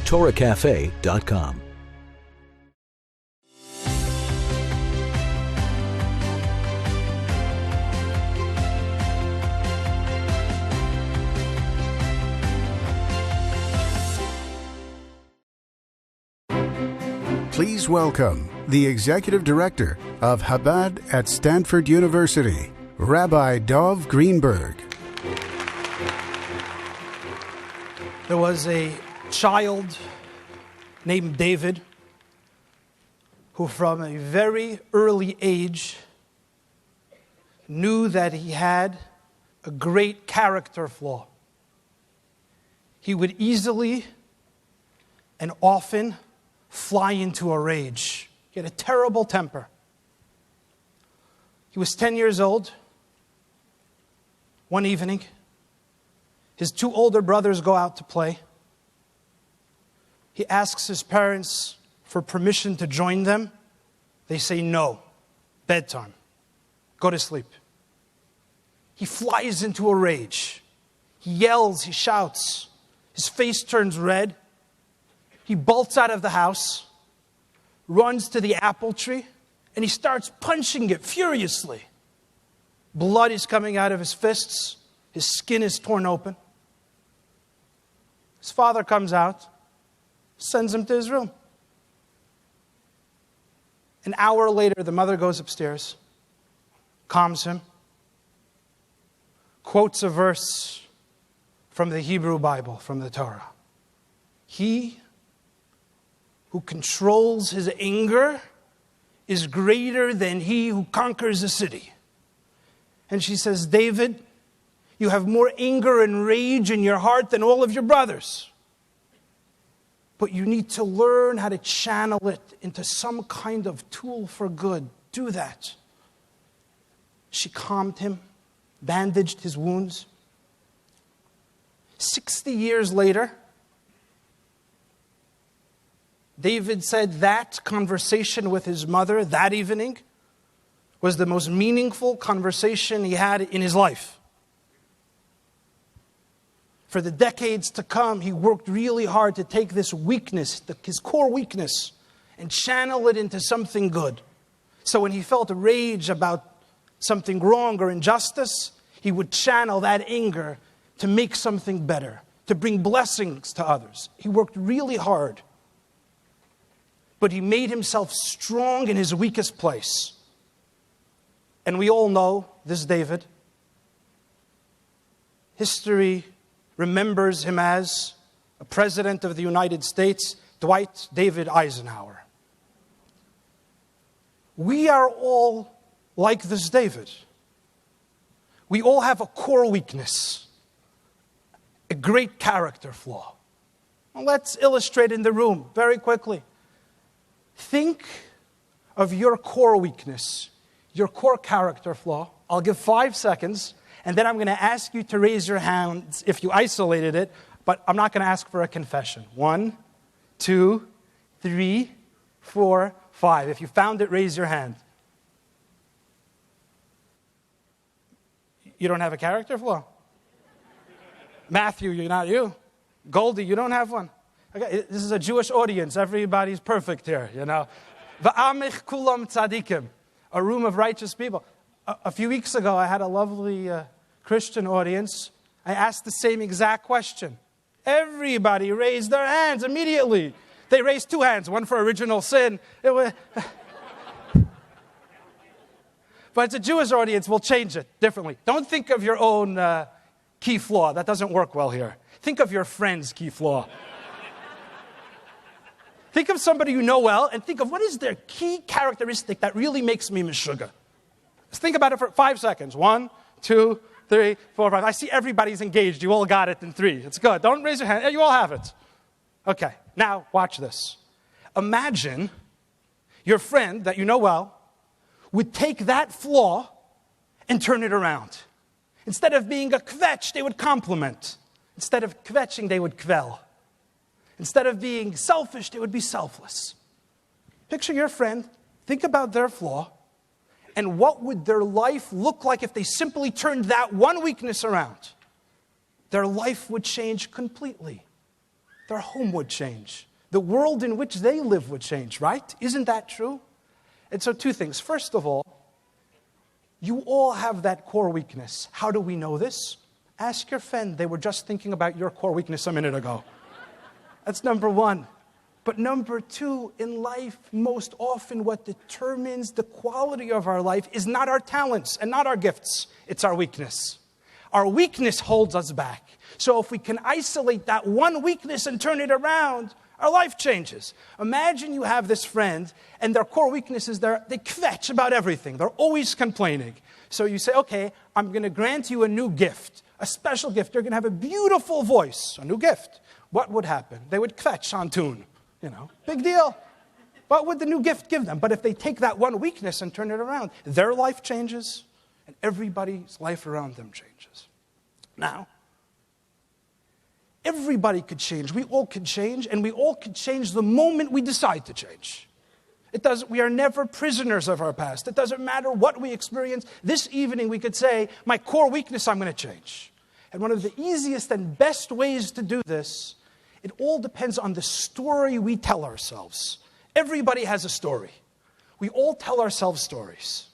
TorahCafe.com. Please welcome the Executive Director of Chabad at Stanford University, Rabbi Dov Greenberg. There was a child named David who from a very early age knew that he had a great character flaw. He would easily and often fly into a rage. He had a terrible temper. He was 10 years old. One evening, his two older brothers go out to play. He asks his parents for permission to join them. They say no. Bedtime. Go to sleep. He flies into a rage. He yells, he shouts. His face turns red. He bolts out of the house, runs to the apple tree, and he starts punching it furiously. Blood is coming out of his fists. His skin is torn open. His father comes out, sends him to his room. An hour later, the mother goes upstairs, calms him, quotes a verse from the Hebrew Bible, from the Torah. He who controls his anger is greater than he who conquers a city. And she says, David, you have more anger and rage in your heart than all of your brothers. But you need to learn how to channel it into some kind of tool for good. Do that. She calmed him, bandaged his wounds. 60 years later, David said that conversation with his mother that evening was the most meaningful conversation he had in his life. For the decades to come, he worked really hard to take this weakness, his core weakness, and channel it into something good. So when he felt rage about something wrong or injustice, he would channel that anger to make something better, to bring blessings to others. He worked really hard. But he made himself strong in his weakest place. And we all know this David. History remembers him as a president of the United States, Dwight David Eisenhower. We are all like this David. We all have a core weakness, a great character flaw. Well, let's illustrate in the room very quickly. Think of your core weakness, your core character flaw. I'll give 5 seconds, and then I'm going to ask you to raise your hands if you isolated it, but I'm not going to ask for a confession. 1, 2, 3, 4, 5. If you found it, raise your hand. You don't have a character flaw? Matthew, you're not you. Goldie, you don't have one. Okay, this is a Jewish audience. Everybody's perfect here, you know. V'amich kulam tzadikim, a room of righteous people. A few weeks ago, I had a lovely Christian audience. I asked the same exact question. Everybody raised their hands immediately. They raised 2 hands, one for original sin. But it's a Jewish audience. We'll change it differently. Don't think of your own key flaw. That doesn't work well here. Think of your friend's key flaw. Think of somebody you know well and think of what is their key characteristic that really makes me mishuga. Just think about it for 5 seconds. 1, 2, 3, 4, 5. I see everybody's engaged. You all got it in 3. It's good. Don't raise your hand. You all have it. Okay, now watch this. Imagine your friend that you know well would take that flaw and turn it around. Instead of being a kvetch, they would compliment. Instead of kvetching, they would kvel. Instead of being selfish, they would be selfless. Picture your friend, think about their flaw, and what would their life look like if they simply turned that one weakness around? Their life would change completely. their home would change. The world in which they live would change, right? Isn't that true? And so two things. First of all, you all have that core weakness. How do we know this? Ask your friend. They were just thinking about your core weakness a minute ago. That's number one. But number two, in life, most often what determines the quality of our life is not our talents and not our gifts. It's our weakness. Our weakness holds us back. So if we can isolate that one weakness and turn it around, our life changes. Imagine you have this friend, and their core weakness is they kvetch about everything. They're always complaining. So you say, okay, I'm going to grant you a new gift, a special gift. You're going to have a beautiful voice, a new gift. What would happen? They would kvetch on tune. Big deal. What would the new gift give them? But if they take that one weakness and turn it around, their life changes, and everybody's life around them changes. Now, everybody could change. We all could change, and we all could change the moment we decide to change. We are never prisoners of our past. It doesn't matter what we experience. This evening we could say, my core weakness, I'm going to change. And one of the easiest and best ways to do this, it all depends on the story we tell ourselves. Everybody has a story. We all tell ourselves stories.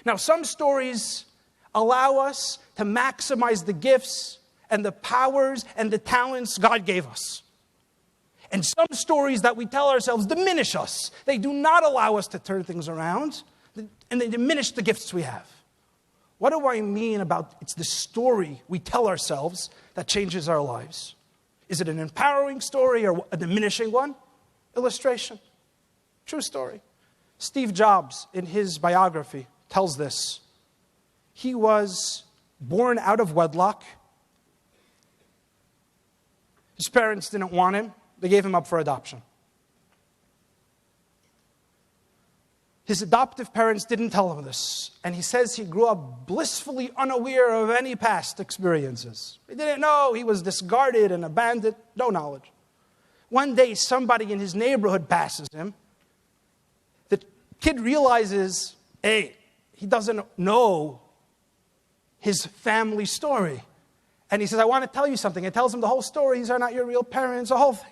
Now, some stories allow us to maximize the gifts and the powers and the talents God gave us. And some stories that we tell ourselves diminish us. They do not allow us to turn things around, and they diminish the gifts we have. What do I mean about it's the story we tell ourselves that changes our lives? Is it an empowering story or a diminishing one? Illustration. True story. Steve Jobs, in his biography, tells this. He was born out of wedlock. His parents didn't want him. They gave him up for adoption. His adoptive parents didn't tell him this. And he says he grew up blissfully unaware of any past experiences. He didn't know. He was discarded and abandoned. No knowledge. One day, somebody in his neighborhood passes him. The kid realizes, hey, he doesn't know his family story. And he says, I want to tell you something. He tells him the whole story. These are not your real parents, the whole thing.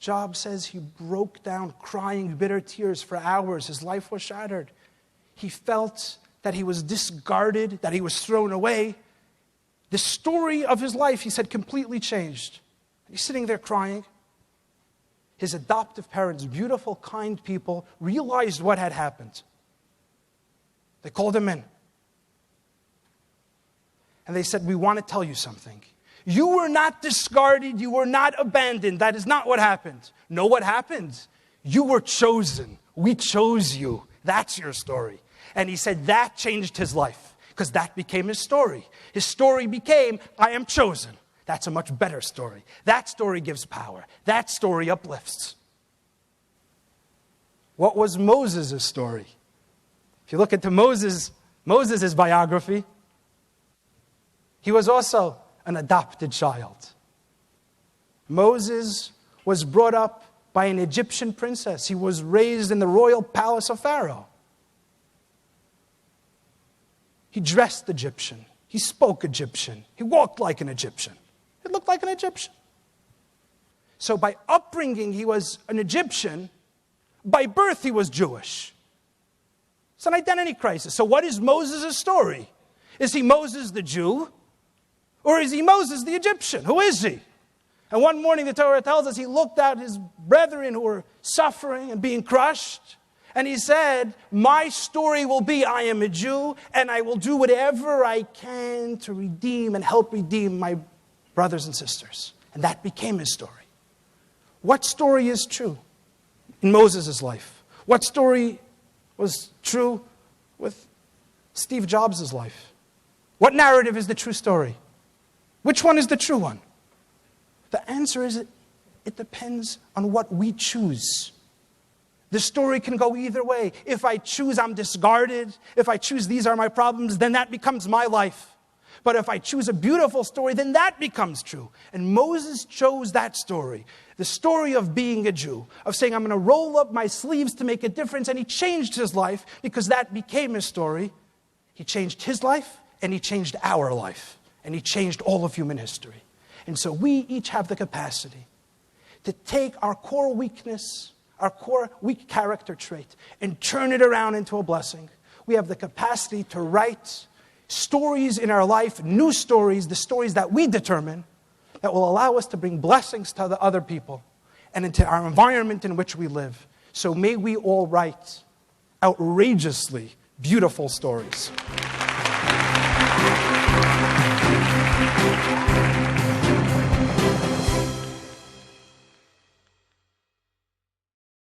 Job says he broke down crying bitter tears for hours. His life was shattered. He felt that he was discarded, that he was thrown away. The story of his life, he said, completely changed. He's sitting there crying. His adoptive parents, beautiful, kind people, realized what had happened. They called him in. And they said, we want to tell you something. You were not discarded. You were not abandoned. That is not what happened. Know what happened? You were chosen. We chose you. That's your story. And he said that changed his life because that became his story. His story became, I am chosen. That's a much better story. That story gives power. That story uplifts. What was Moses' story? If you look into Moses' biography, he was also an adopted child. Moses was brought up by an Egyptian princess. He was raised in the royal palace of Pharaoh. He dressed Egyptian. He spoke Egyptian. He walked like an Egyptian. He looked like an Egyptian. So by upbringing, he was an Egyptian. By birth, he was Jewish. It's an identity crisis. So what is Moses' story? Is he Moses the Jew? Or is he Moses the Egyptian? Who is he? And one morning the Torah tells us he looked at his brethren who were suffering and being crushed. And he said, my story will be I am a Jew and I will do whatever I can to redeem and help redeem my brothers and sisters. And that became his story. What story is true in Moses' life? What story was true with Steve Jobs' life? What narrative is the true story? Which one is the true one? The answer is it depends on what we choose. The story can go either way. If I choose I'm discarded, if I choose these are my problems, then that becomes my life. But if I choose a beautiful story, then that becomes true. And Moses chose that story. The story of being a Jew, of saying I'm going to roll up my sleeves to make a difference. And he changed his life because that became his story. He changed his life and he changed our life. And he changed all of human history. And so we each have the capacity to take our core weakness, our core weak character trait, and turn it around into a blessing. We have the capacity to write stories in our life, new stories, the stories that we determine, that will allow us to bring blessings to the other people and into our environment in which we live. So may we all write outrageously beautiful stories.